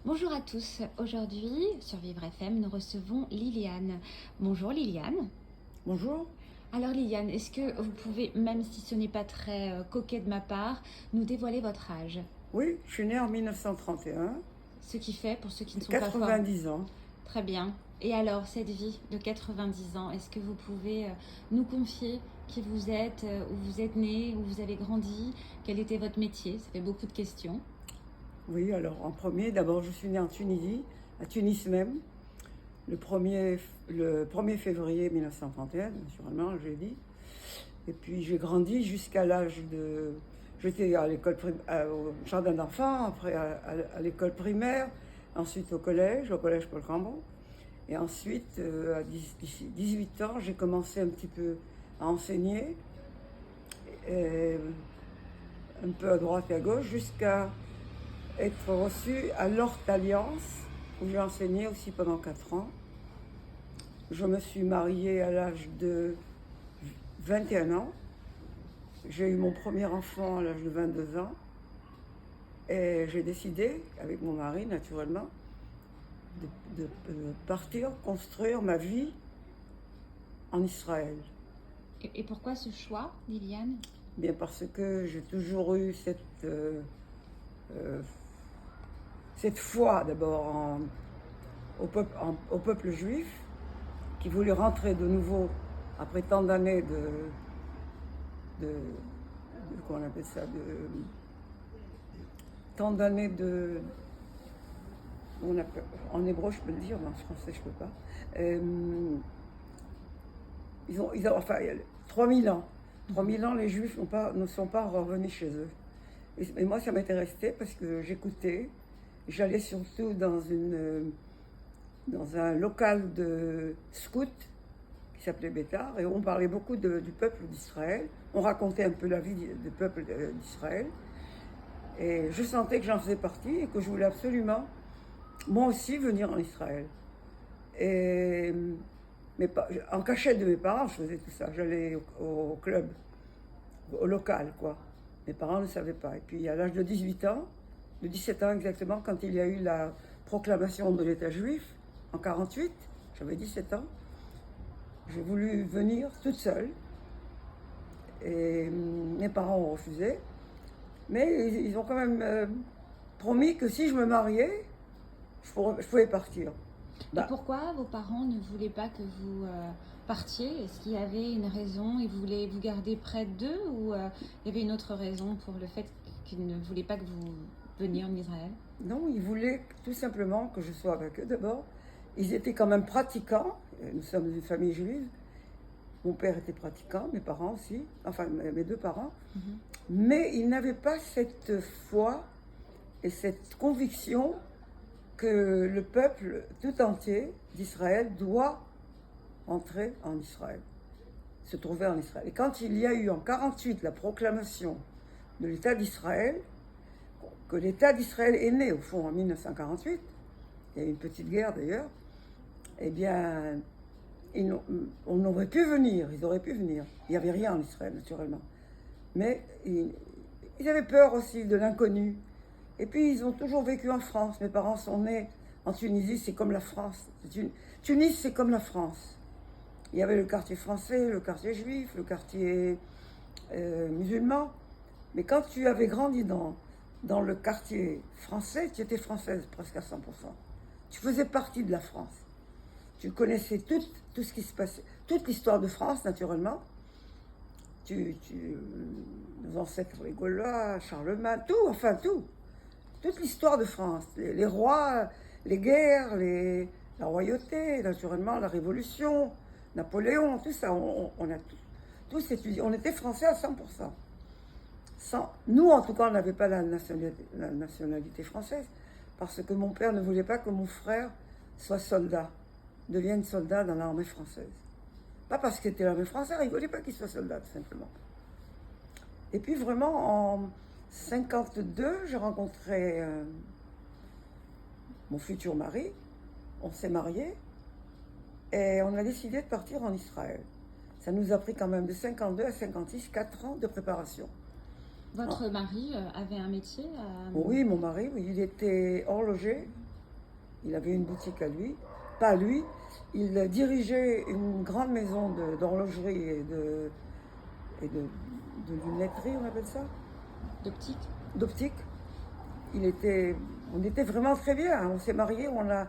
Bonjour à tous. Aujourd'hui, sur Vivre FM, nous recevons Liliane. Bonjour Liliane. Bonjour. Alors Liliane, est-ce que vous pouvez, même si ce n'est pas très coquet de ma part, nous dévoiler votre âge? Oui, je suis née en 1931, Ce qui fait, pour ceux qui ne j'ai sont pas forts, 90 ans. très bien. Et alors, cette vie de 90 ans, est-ce que vous pouvez nous confier qui vous êtes, où vous êtes né, où vous avez grandi, quel était votre métier? Ça fait beaucoup de questions. Oui, alors en premier, d'abord je suis née en Tunisie, à Tunis même, le 1er février 1931, naturellement, j'ai dit. Et puis j'ai grandi jusqu'à l'âge de... J'étais à l'école au jardin d'enfants, après à l'école primaire, ensuite au collège Paul Cambon. Et ensuite, à 18 ans, j'ai commencé un petit peu à enseigner, et un peu à droite et à gauche, jusqu'à être reçue à l'Horte Alliance, où j'ai enseigné aussi pendant 4 ans. Je me suis mariée à l'âge de 21 ans. J'ai eu mon premier enfant à l'âge de 22 ans. Et j'ai décidé, avec mon mari naturellement, de partir construire ma vie en Israël. Et pourquoi ce choix, Liliane? Bien parce que j'ai toujours eu cette foi d'abord au peuple juif qui voulait rentrer de nouveau après tant d'années comment on appelle ça, tant d'années en hébreu je peux le dire, mais en français je peux pas. Enfin, 3000 ans. 3000 ans, les Juifs ne sont pas revenus chez eux. Et moi, ça m'était resté parce que j'écoutais. J'allais surtout dans un local de scouts qui s'appelait Bétar, et on parlait beaucoup du peuple d'Israël. On racontait un peu la vie du peuple d'Israël. Et je sentais que j'en faisais partie et que je voulais absolument, moi aussi, venir en Israël. Et en cachette de mes parents, je faisais tout ça. J'allais au club, au local, quoi. Mes parents ne savaient pas. Et puis, à l'âge de 18 ans, de 17 ans exactement, quand il y a eu la proclamation de l'État juif, en 48, j'avais 17 ans, j'ai voulu venir toute seule. Et mes parents ont refusé. Mais ils ont quand même promis que si je me mariais, je pouvais partir. Et pourquoi vos parents ne voulaient pas que vous partiez? Est-ce qu'il y avait une raison? Ils voulaient vous garder près d'eux ou il y avait une autre raison pour le fait qu'ils ne voulaient pas que vous veniez en Israël? Non, ils voulaient tout simplement que je sois avec eux d'abord. Ils étaient quand même pratiquants. Nous sommes une famille juive. Mon père était pratiquant, mes parents aussi, enfin mes deux parents. Mais ils n'avaient pas cette foi et cette conviction que le peuple tout entier d'Israël doit entrer en Israël, se trouver en Israël. Et quand il y a eu en 48 la proclamation de l'État d'Israël, que l'État d'Israël est né au fond en 1948, il y a eu une petite guerre d'ailleurs, eh bien, on aurait pu venir, ils auraient pu venir. Il n'y avait rien en Israël naturellement. Mais ils avaient peur aussi de l'inconnu. Et puis ils ont toujours vécu en France. Mes parents sont nés en Tunisie, c'est comme la France. Tunis, c'est comme la France. Il y avait le quartier français, le quartier juif, le quartier musulman. Mais quand tu avais grandi dans le quartier français, tu étais française presque à 100%. Tu faisais partie de la France. Tu connaissais tout ce qui se passait, toute l'histoire de France, naturellement. Nos ancêtres, les Gaulois, Charlemagne, tout, enfin tout. Toute l'histoire de France, les rois, les guerres, la royauté, naturellement, la Révolution, Napoléon, tout ça, on a tous étudié. On était français à 100%. Nous, en tout cas, on n'avait pas la nationalité française, parce que mon père ne voulait pas que mon frère soit soldat, devienne soldat dans l'armée française. Pas parce qu'il était l'armée française, il ne voulait pas qu'il soit soldat, tout simplement. Et puis vraiment, en 52, j'ai rencontré mon futur mari, on s'est mariés, et on a décidé de partir en Israël. Ça nous a pris quand même de 52 à 56, 4 ans de préparation. Votre mari avait un métier Oui, mon mari, oui, il était horloger Il avait une boutique à lui, pas lui. Il dirigeait une grande maison d'horlogerie et de lunetterie, on appelle ça, D'optique. d'optique. On était vraiment très bien. On s'est mariés, on a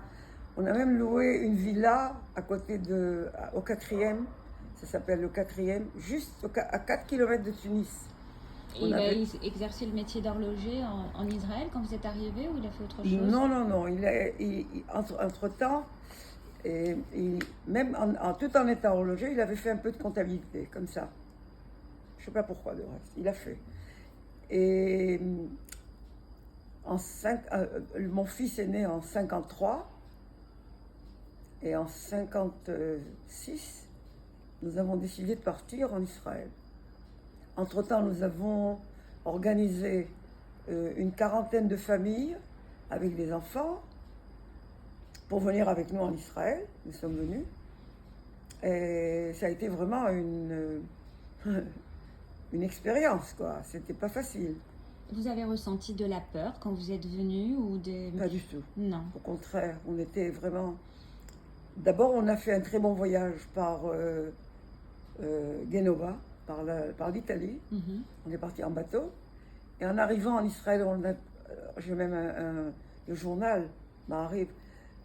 même loué une villa à côté au 4e. Ça s'appelle le 4e, juste à 4 km de Tunis. Et il a exercé le métier d'horloger en Israël quand vous êtes arrivé, ou il a fait autre chose? Non, non, non. Entre-temps, même tout en étant horloger, il avait fait un peu de comptabilité, comme ça. Je ne sais pas pourquoi, de reste. Il a fait. Et mon fils est né en 53. Et en 56, nous avons décidé de partir en Israël. Entre-temps, nous avons organisé une quarantaine de familles avec des enfants pour venir avec nous en Israël. Nous sommes venus. Et ça a été vraiment une expérience, quoi. C'était pas facile. Vous avez ressenti de la peur quand vous êtes venu ou Pas du tout. Non. Au contraire, on était vraiment... D'abord, on a fait un très bon voyage par Genova, par l'Italie. Mm-hmm. On est parti en bateau. Et en arrivant en Israël, j'ai même le journal m'arrive.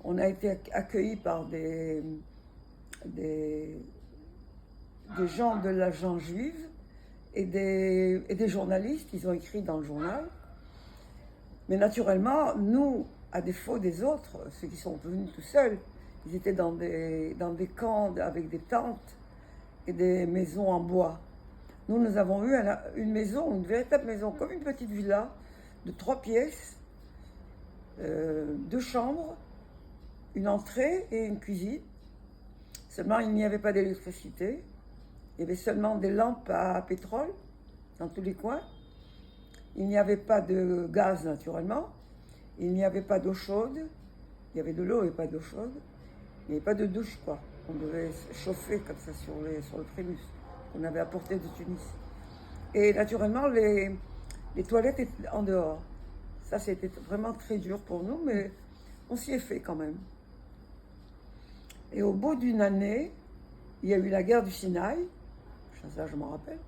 On a été accueillis par des gens de l'agence juive et des journalistes. Ils ont écrit dans le journal. Mais naturellement, nous, à défaut des autres, ceux qui sont venus tout seuls, ils étaient dans des camps avec des tentes et des maisons en bois. Nous avons eu une maison, une véritable maison, comme une petite villa de 3 pièces, 2 chambres, une entrée et une cuisine. Seulement, il n'y avait pas d'électricité. Il y avait seulement des lampes à pétrole dans tous les coins. Il n'y avait pas de gaz, naturellement. Il n'y avait pas d'eau chaude. Il y avait de l'eau et pas d'eau chaude. Il n'y avait pas de douche, quoi. On devait chauffer comme ça sur le prémus qu'on avait apporté de Tunis. Et naturellement, les toilettes étaient en dehors. Ça, c'était vraiment très dur pour nous, mais on s'y est fait quand même. Et au bout d'une année, il y a eu la guerre du Sinaï. Ça, je m'en rappelle.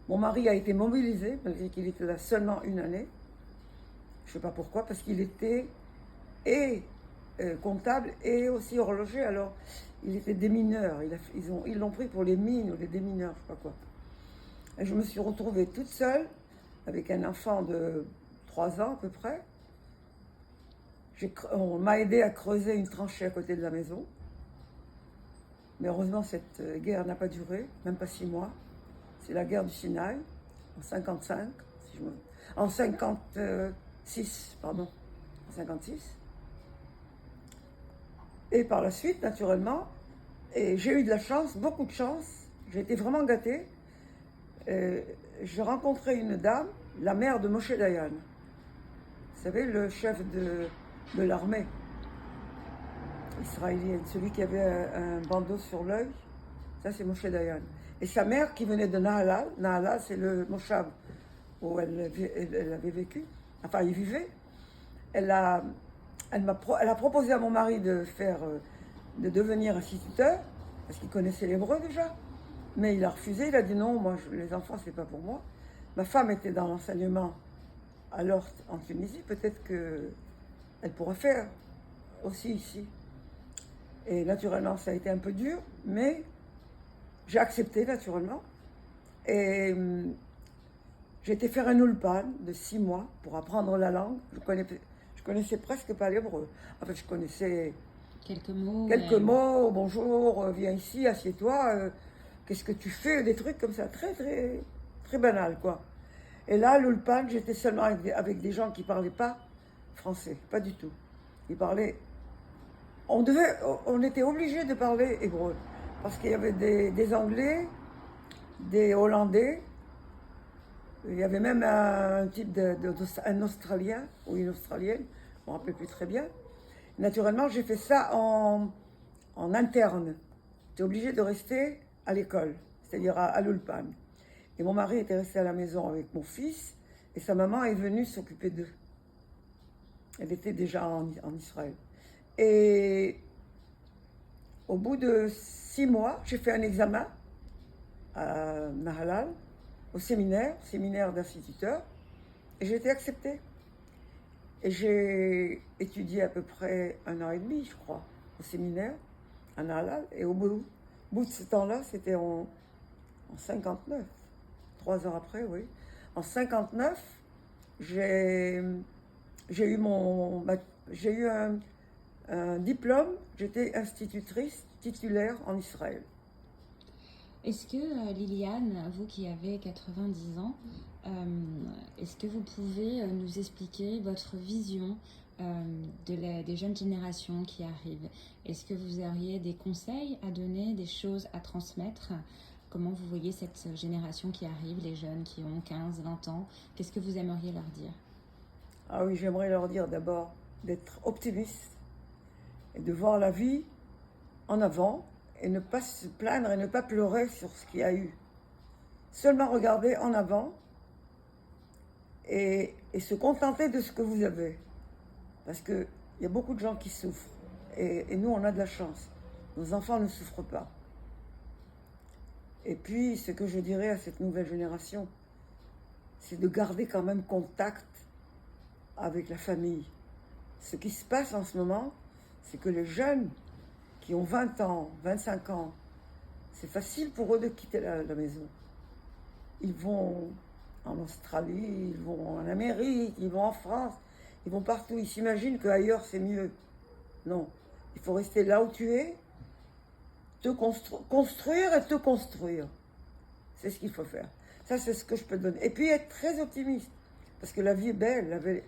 Mon mari a été mobilisé, malgré qu'il était là seulement une année. Je ne sais pas pourquoi, parce qu'il était comptable et aussi horloger. Alors, il était démineur. Ils l'ont pris pour les mines ou les démineurs, je ne sais pas quoi. Et je me suis retrouvée toute seule, avec un enfant de 3 ans à peu près. On m'a aidé à creuser une tranchée à côté de la maison. Mais heureusement, cette guerre n'a pas duré, même pas 6 mois. C'est la guerre du Sinaï, en 55, en 56, pardon, en 56. Et par la suite, naturellement, et j'ai eu de la chance, beaucoup de chance, j'ai été vraiment gâtée. J'ai rencontré une dame, la mère de Moshe Dayan. Vous savez, le chef de l'armée israélienne, celui qui avait un bandeau sur l'œil, ça c'est Moshe Dayan. Et sa mère qui venait de Nahalal, Nahalal c'est le Moshav où elle avait vécu, enfin il vivait, elle a proposé à mon mari de devenir instituteur, parce qu'il connaissait l'hébreu déjà, mais il a refusé, il a dit non, moi les enfants c'est pas pour moi. Ma femme était dans l'enseignement à l'Ort en Tunisie, peut-être qu'elle pourra faire aussi ici. Et naturellement, ça a été un peu dur, mais j'ai accepté naturellement. Et j'ai été faire un ulpan de 6 mois pour apprendre la langue. Je connaissais presque pas l'hébreu. En fait, je connaissais quelques mots. Mots, bonjour, viens ici, assieds-toi, qu'est-ce que tu fais, des trucs comme ça, très, très, très banal, quoi. Et là, l'ulpan, j'étais seulement avec des gens qui ne parlaient pas français, pas du tout. Ils parlaient... On était obligé de parler hébreu, parce qu'il y avait des Anglais, des Hollandais, il y avait même un type un Australien ou une Australienne, je ne me rappelle plus très bien. Naturellement, j'ai fait ça en interne. J'étais obligée de rester à l'école, c'est-à-dire à l'Ulpan. Et mon mari était resté à la maison avec mon fils, et sa maman est venue s'occuper d'eux. Elle était déjà en Israël. Et au bout de 6 mois, j'ai fait un examen à Nahalal, au séminaire d'instituteurs, et j'ai été acceptée. Et j'ai étudié à peu près 1 an et demi, je crois, au séminaire, à Nahalal. Et au bout de ce temps-là, c'était en 59, 3 ans après, oui. En 59, j'ai eu un diplôme, j'étais institutrice titulaire en Israël. Est-ce que Liliane, vous qui avez 90 ans, est-ce que vous pouvez nous expliquer votre vision des jeunes générations qui arrivent? Est-ce que vous auriez des conseils à donner, des choses à transmettre? Comment vous voyez cette génération qui arrive, les jeunes qui ont 15, 20 ans? Qu'est-ce que vous aimeriez leur dire? Ah oui, j'aimerais leur dire d'abord d'être optimiste et de voir la vie en avant et ne pas se plaindre et ne pas pleurer sur ce qu'il y a eu. Seulement regarder en avant et se contenter de ce que vous avez. Parce qu'il y a beaucoup de gens qui souffrent et nous, on a de la chance. Nos enfants ne souffrent pas. Et puis, ce que je dirais à cette nouvelle génération, c'est de garder quand même contact avec la famille. Ce qui se passe en ce moment, c'est que les jeunes qui ont 20 ans, 25 ans, c'est facile pour eux de quitter la maison. Ils vont en Australie, ils vont en Amérique, ils vont en France, ils vont partout. Ils s'imaginent qu'ailleurs c'est mieux. Non, il faut rester là où tu es, te construire et te construire. C'est ce qu'il faut faire. Ça, c'est ce que je peux te donner. Et puis être très optimiste, parce que la vie est belle,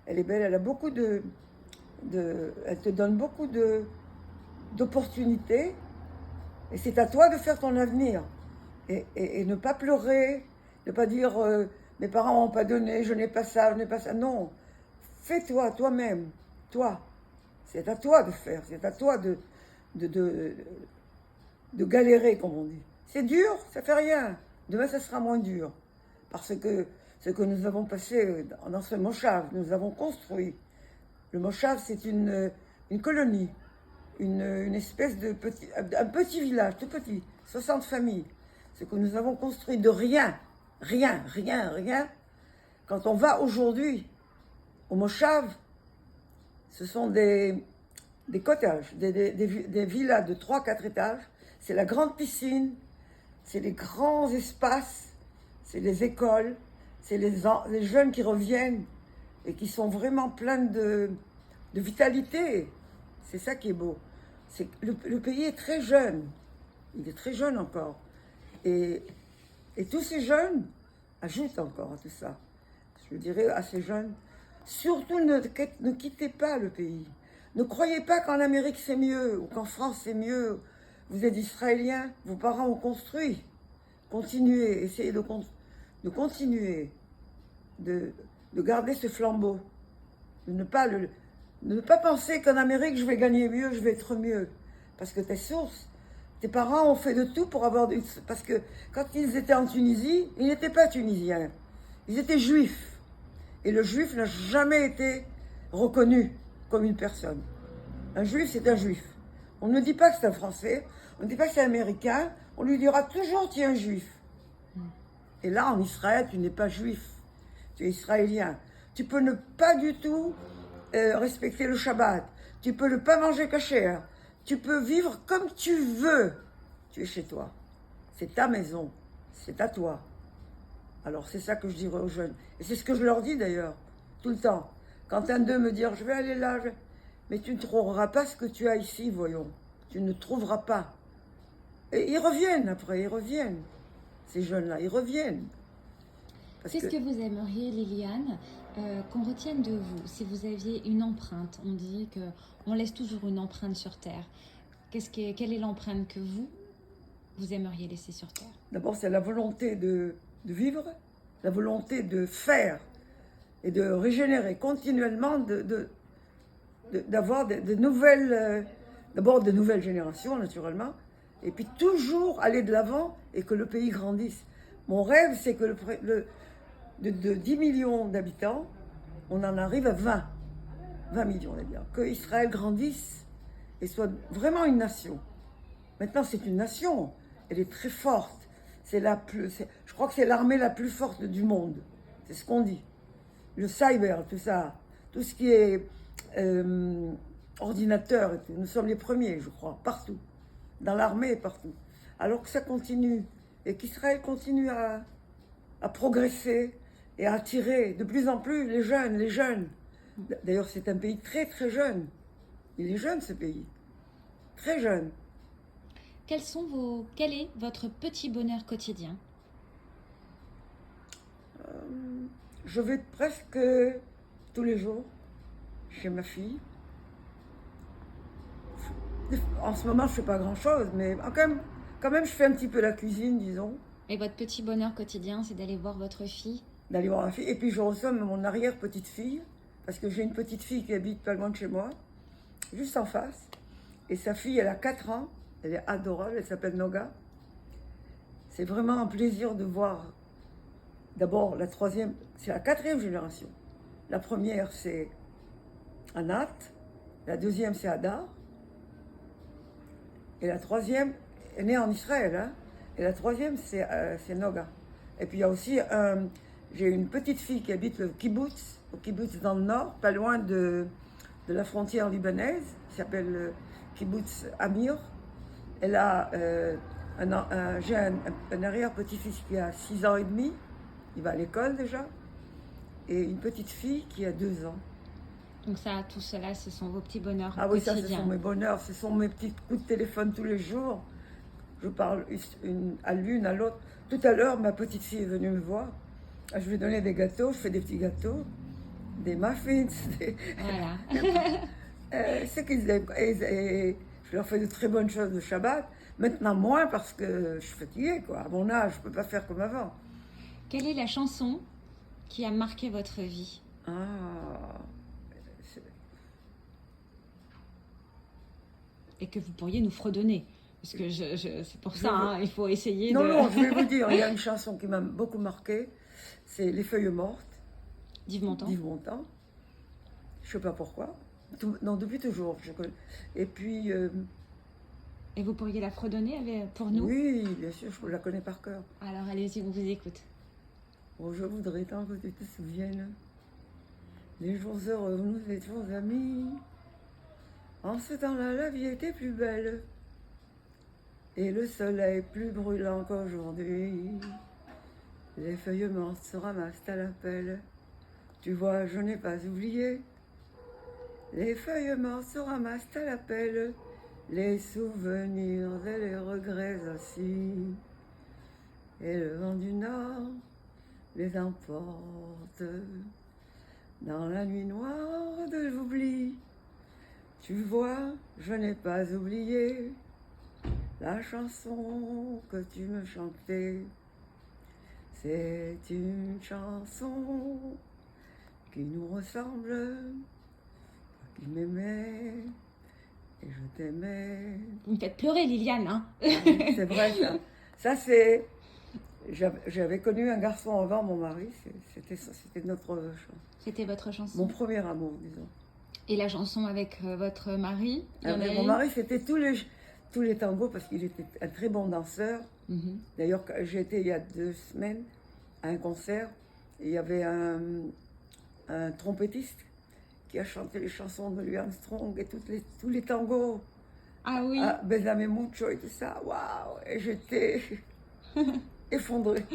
elle est belle, elle a beaucoup elle te donne beaucoup d'opportunités, et c'est à toi de faire ton avenir. Et ne pas pleurer, ne pas dire mes parents n'ont pas donné, je n'ai pas ça, je n'ai pas ça. Non, fais-toi, toi-même, toi. C'est à toi de faire, c'est à toi de galérer, comme on dit. C'est dur, ça fait rien. Demain, ça sera moins dur. Parce que ce que nous avons passé dans ce Moshav, nous avons construit. Le Moshav, c'est une colonie, une espèce un petit village, tout petit, 60 familles. Ce que nous avons construit de rien. Quand on va aujourd'hui au Moshav, ce sont des cottages, des villas de 3-4 étages. C'est la grande piscine, c'est les grands espaces, c'est les écoles, c'est les jeunes qui reviennent et qui sont vraiment pleins de vitalité. C'est ça qui est beau. Le pays est très jeune. Il est très jeune encore. Et tous ces jeunes ajoutent encore à tout ça. Je dirais à ces jeunes, surtout ne quittez pas le pays. Ne croyez pas qu'en Amérique c'est mieux ou qu'en France c'est mieux. Vous êtes Israéliens, vos parents ont construit. Continuez, essayez de continuer, de garder ce flambeau. De ne pas penser qu'en Amérique je vais gagner mieux, je vais être mieux. Parce que tes parents ont fait de tout pour avoir... Parce que quand ils étaient en Tunisie, ils n'étaient pas tunisiens. Ils étaient juifs. Et le juif n'a jamais été reconnu comme une personne. Un juif, c'est un juif. On ne dit pas que c'est un Français, on ne dit pas que c'est américain, on lui dira toujours tu es un juif. Et là, en Israël, tu n'es pas juif, tu es israélien. Tu peux ne pas du tout respecter le Shabbat, tu peux ne pas manger kasher, tu peux vivre comme tu veux. Tu es chez toi, c'est ta maison, c'est à toi. Alors c'est ça que je dirais aux jeunes. Et c'est ce que je leur dis d'ailleurs, tout le temps. Quand un d'eux me dit, je vais aller là, mais tu ne trouveras pas ce que tu as ici, voyons. Tu ne trouveras pas. Et ils reviennent après, Ces jeunes-là, ils reviennent. Qu'est-ce que vous aimeriez, Liliane, qu'on retienne de vous? Si vous aviez une empreinte, on dit qu'on laisse toujours une empreinte sur Terre. Quelle est l'empreinte que vous aimeriez laisser sur Terre? D'abord, c'est la volonté de vivre, la volonté de faire et de régénérer continuellement, d'avoir de nouvelles, d'abord de nouvelles générations naturellement, et puis toujours aller de l'avant et que le pays grandisse. Mon rêve, c'est que de 10 millions d'habitants, on en arrive à 20. 20 millions, on va dire. Que Israël grandisse et soit vraiment une nation. Maintenant, c'est une nation. Elle est très forte. Je crois que c'est l'armée la plus forte du monde. C'est ce qu'on dit. Le cyber, tout ça, tout ce qui est ordinateur, et tout. Nous sommes les premiers, je crois, partout. Dans l'armée et partout. Alors que ça continue. Et qu'Israël continue à progresser et à attirer de plus en plus les jeunes, les jeunes. D'ailleurs, c'est un pays très, très jeune. Il est jeune, ce pays. Très jeune. Quel est votre petit bonheur quotidien? Je vais presque tous les jours chez ma fille. En ce moment, je ne fais pas grand-chose, mais quand même, je fais un petit peu la cuisine, disons. Et votre petit bonheur quotidien, c'est d'aller voir votre fille? D'aller voir ma fille. Et puis, je reçois mon arrière-petite-fille, parce que j'ai une petite fille qui habite pas loin de chez moi, juste en face. Et sa fille, elle a 4 ans. Elle est adorable, elle s'appelle Noga. C'est vraiment un plaisir de voir. D'abord, la troisième, c'est la 4e génération. La première, c'est Anat. La deuxième, c'est Hadar. Et la troisième est née en Israël. Hein. Et la troisième, c'est Noga. Et puis, il y a aussi, j'ai une petite fille qui habite le kibbutz, au kibbutz dans le nord, pas loin de la frontière libanaise, qui s'appelle le kibbutz Amir. Elle a, j'ai un arrière-petit-fils qui a 6 ans et demi, il va à l'école déjà, et une petite fille qui a 2 ans. Donc ça, tout cela, ce sont vos petits bonheurs quotidiens. Ah oui, quotidiens. Ça, ce sont mes bonheurs, ce sont mes petits coups de téléphone tous les jours. Je parle à l'une, à l'autre. Tout à l'heure, ma petite fille est venue me voir. Je lui ai donné des gâteaux, je fais des petits gâteaux, des muffins. Voilà. C'est qu'ils aiment. Et je leur fais de très bonnes choses de Shabbat. Maintenant, moins parce que je suis fatiguée, quoi. À mon âge, je ne peux pas faire comme avant. Quelle est la chanson qui a marqué votre vie? Et que vous pourriez nous fredonner. Parce que c'est pour ça, hein, il faut essayer non, Non, je vais vous dire, il y a une chanson qui m'a beaucoup marquée. C'est Les Feuilles Mortes. d'Yves Montand. Je ne sais pas pourquoi. Non, depuis toujours. Et puis... Et vous pourriez la fredonner pour nous? Oui, bien sûr, je la connais par cœur. Alors allez-y, on vous écoute. Oh, je voudrais tant que tu te souviennes. Les jours heureux où nous étions amis. En ce temps-là, la vie était plus belle. Et le soleil plus brûlant qu'aujourd'hui. Les feuilles mortes se ramassent à la pelle. Tu vois, je n'ai pas oublié. Les feuilles mortes se ramassent à la pelle. Les souvenirs et les regrets aussi. Et le vent du nord les emporte dans la nuit noire de l'oubli. Tu vois, je n'ai pas oublié la chanson que tu me chantais. C'est une chanson qui nous ressemble, qui m'aimait et je t'aimais. Vous me faites pleurer, Liliane, hein? C'est vrai, ça. Ça, c'est... J'avais connu un garçon avant mon mari, c'était notre chanson. C'était votre chanson? Mon premier amour, disons. Et la chanson avec votre mari? Avec mon mari, c'était tous les tangos, parce qu'il était un très bon danseur. Mm-hmm. D'ailleurs, j'ai été il y a 2 semaines à un concert, et il y avait un trompettiste qui a chanté les chansons de Louis Armstrong et tous les tangos. Ah oui. Bésame mucho et tout ça. Waouh! Et j'étais effondrée.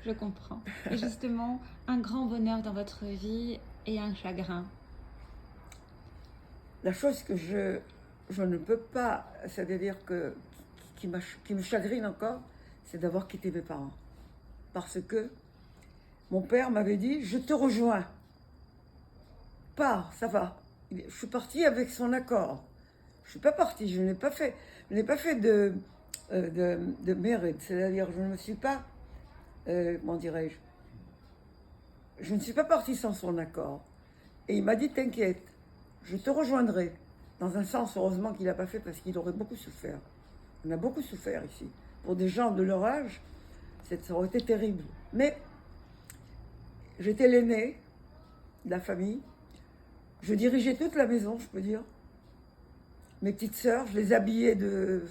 Je comprends. Et justement, un grand bonheur dans votre vie et un chagrin. La chose que je ne peux pas, c'est-à-dire qui me chagrine encore, c'est d'avoir quitté mes parents. Parce que mon père m'avait dit, je te rejoins. Pars, ça va. Je suis partie avec son accord. Je ne suis pas partie, je n'ai pas fait de mérite. C'est-à-dire, je ne me suis pas, comment dirais-je, je ne suis pas partie sans son accord. Et il m'a dit, t'inquiète, je te rejoindrai. Dans un sens, heureusement qu'il n'a pas fait parce qu'il aurait beaucoup souffert. On a beaucoup souffert ici. Pour des gens de leur âge, ça aurait été terrible. Mais j'étais l'aînée de la famille. Je dirigeais toute la maison, je peux dire. Mes petites sœurs, je les habillais de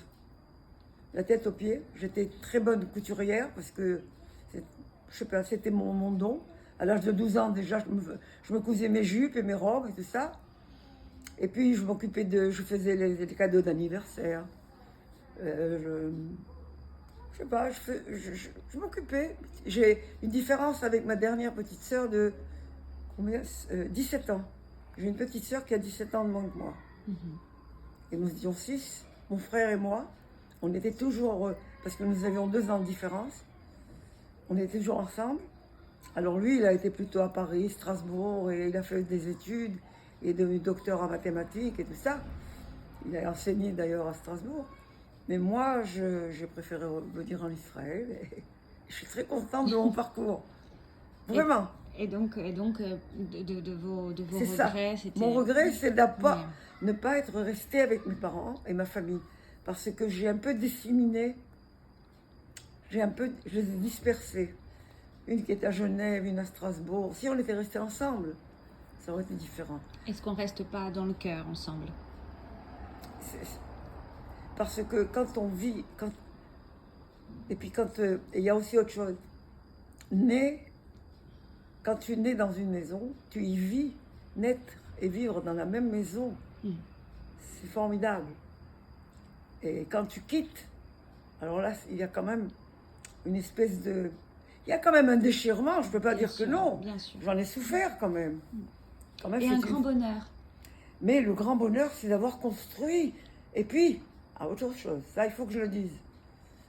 la tête aux pieds. J'étais très bonne couturière parce que, je sais pas, c'était mon don. À l'âge de 12 ans, déjà, je me cousais mes jupes et mes robes et tout ça. Et puis, je faisais les cadeaux d'anniversaire. Je sais pas, je m'occupais. J'ai une différence avec ma dernière petite sœur de combien 17 ans. J'ai une petite sœur qui a 17 ans de moins que moi. Et nous étions 6, mon frère et moi. On était toujours, parce que nous avions 2 ans de différence, on était toujours ensemble. Alors lui, il a été plutôt à Paris, Strasbourg, et il a fait des études, il est devenu docteur en mathématiques et tout ça. Il a enseigné d'ailleurs à Strasbourg. Mais moi, j'ai préféré venir en Israël. Et je suis très contente de mon parcours. Vraiment. Et donc de vos regrets, c'était... Mon regret, c'est ne pas être restée avec mes parents et ma famille. Parce que j'ai un peu disséminé, je les ai dispersés. Une qui est à Genève, une à Strasbourg. Si on était restés ensemble, ça aurait été différent. Est-ce qu'on ne reste pas dans le cœur ensemble? Parce que quand on vit, et puis quand il y a aussi autre chose, quand tu nais dans une maison, tu y vis, naître et vivre dans la même maison, c'est formidable. Et quand tu quittes, alors là, il y a quand même une espèce de... Il y a quand même un déchirement, je ne peux pas dire que non. J'en ai souffert quand même. Et un grand bonheur. Mais le grand bonheur, c'est d'avoir construit. Et puis, autre chose, ça, il faut que je le dise.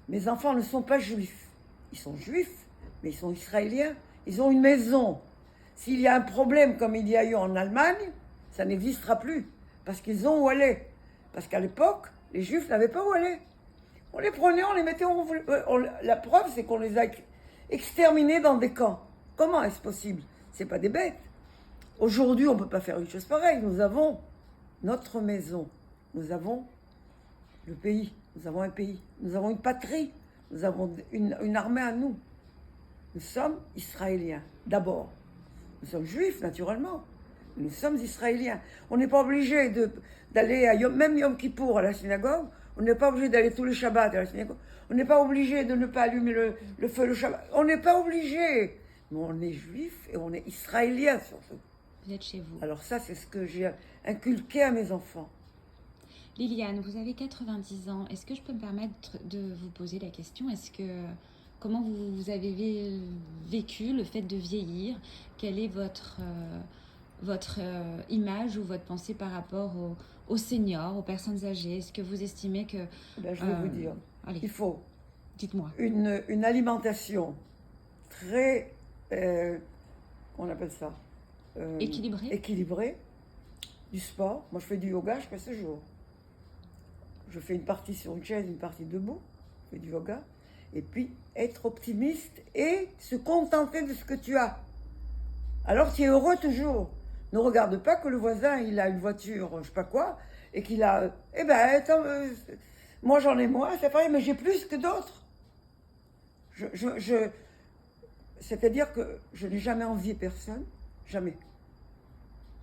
Mes enfants ne sont pas juifs. Ils sont juifs, mais ils sont israéliens. Ils ont une maison. S'il y a un problème comme il y a eu en Allemagne, ça n'existera plus. Parce qu'ils ont où aller. Parce qu'à l'époque, les juifs n'avaient pas où aller. On les prenait, on les mettait... la preuve, c'est qu'on les a exterminés dans des camps. Comment est-ce possible? C'est pas des bêtes. Aujourd'hui, on ne peut pas faire une chose pareille. Nous avons notre maison. Nous avons le pays. Nous avons un pays. Nous avons une patrie. Nous avons une armée à nous. Nous sommes Israéliens, d'abord. Nous sommes juifs, naturellement. Nous sommes Israéliens. On n'est pas obligé d'aller, même Yom Kippour, à la synagogue. On n'est pas obligé d'aller tous les Shabbats à la synagogue. On n'est pas obligé de ne pas allumer le feu le Shabbat. On n'est pas obligé. Mais on est juifs et on est Israéliens, surtout. Vous êtes chez vous. Alors ça, c'est ce que j'ai inculqué à mes enfants. Liliane, vous avez 90 ans. Est-ce que je peux me permettre de vous poser la question? Comment vous avez vécu le fait de vieillir? Quelle est votre image ou votre pensée par rapport aux seniors, aux personnes âgées? Est-ce que vous estimez que... je vais vous dire, allez, il faut dites-moi. Une alimentation très... on appelle ça équilibrée. Du sport. Moi, je fais du yoga, je fais ce jour. Je fais une partie sur une chaise, une partie debout. Je fais du yoga. Et puis, être optimiste et se contenter de ce que tu as. Alors, tu es heureux toujours. Ne regarde pas que le voisin, il a une voiture, je sais pas quoi, et qu'il a... moi, j'en ai moins, c'est pareil, mais j'ai plus que d'autres. C'est-à-dire que je n'ai jamais envié personne, jamais.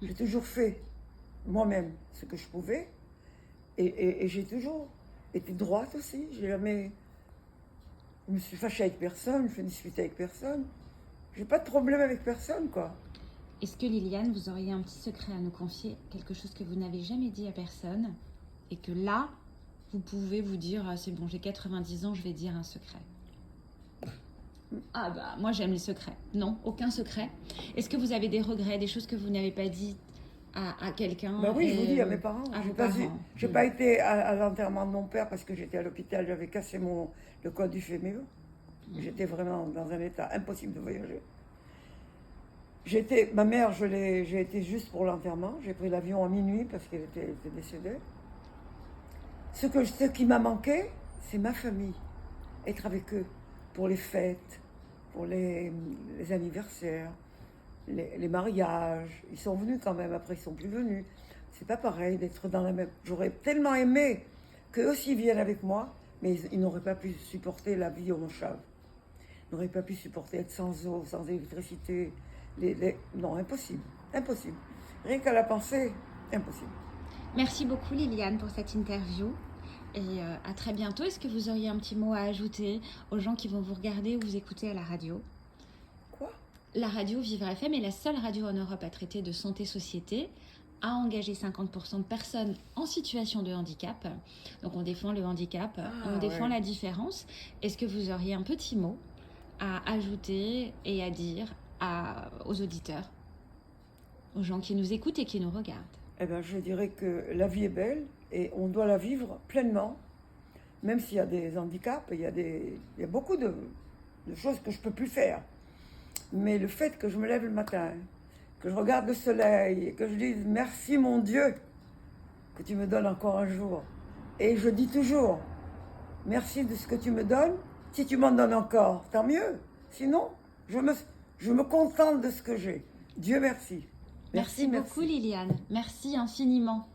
J'ai toujours fait moi-même ce que je pouvais, et j'ai toujours été droite aussi. J'ai jamais... Je me suis fâchée avec personne, je me discutais avec personne. J'ai pas de problème avec personne, quoi. Est-ce que Liliane, vous auriez un petit secret à nous confier? Quelque chose que vous n'avez jamais dit à personne, et que là, vous pouvez vous dire, ah, c'est bon, j'ai 90 ans, je vais dire un secret. Ah bah, moi j'aime les secrets. Non, aucun secret. Est-ce que vous avez des regrets, des choses que vous n'avez pas dit à quelqu'un? Ben oui, je vous dis, à mes parents. J'ai pas été à l'enterrement de mon père parce que j'étais à l'hôpital, j'avais cassé le col du fémur. J'étais vraiment dans un état impossible de voyager. Ma mère, j'ai été juste pour l'enterrement. J'ai pris l'avion à minuit parce qu'elle était décédée. Ce qui m'a manqué, c'est ma famille. Être avec eux pour les fêtes, pour les anniversaires, les mariages. Ils sont venus quand même, après ils sont plus venus. C'est pas pareil d'être dans la même... J'aurais tellement aimé qu'eux aussi viennent avec moi, mais ils n'auraient pas pu supporter la vie au Moshav. Ils n'auraient pas pu supporter être sans eau, sans électricité. Non, impossible. Impossible. Rien qu'à la penser, impossible. Merci beaucoup Liliane pour cette interview et à très bientôt. Est-ce que vous auriez un petit mot à ajouter aux gens qui vont vous regarder ou vous écouter à la radio? Quoi? La radio Vivre FM est la seule radio en Europe à traiter de santé-société, à engager 50% de personnes en situation de handicap. Donc on défend le handicap, on défend la différence. Est-ce que vous auriez un petit mot à ajouter et à dire aux auditeurs, aux gens qui nous écoutent et qui nous regardent? Eh bien, je dirais que la vie est belle et on doit la vivre pleinement, même s'il y a des handicaps, il y a beaucoup de choses que je ne peux plus faire. Mais le fait que je me lève le matin, que je regarde le soleil et que je dise merci mon Dieu que tu me donnes encore un jour. Et je dis toujours merci de ce que tu me donnes. Si tu m'en donnes encore, tant mieux. Sinon, je me contente de ce que j'ai. Dieu merci. Merci beaucoup Liliane. Merci infiniment.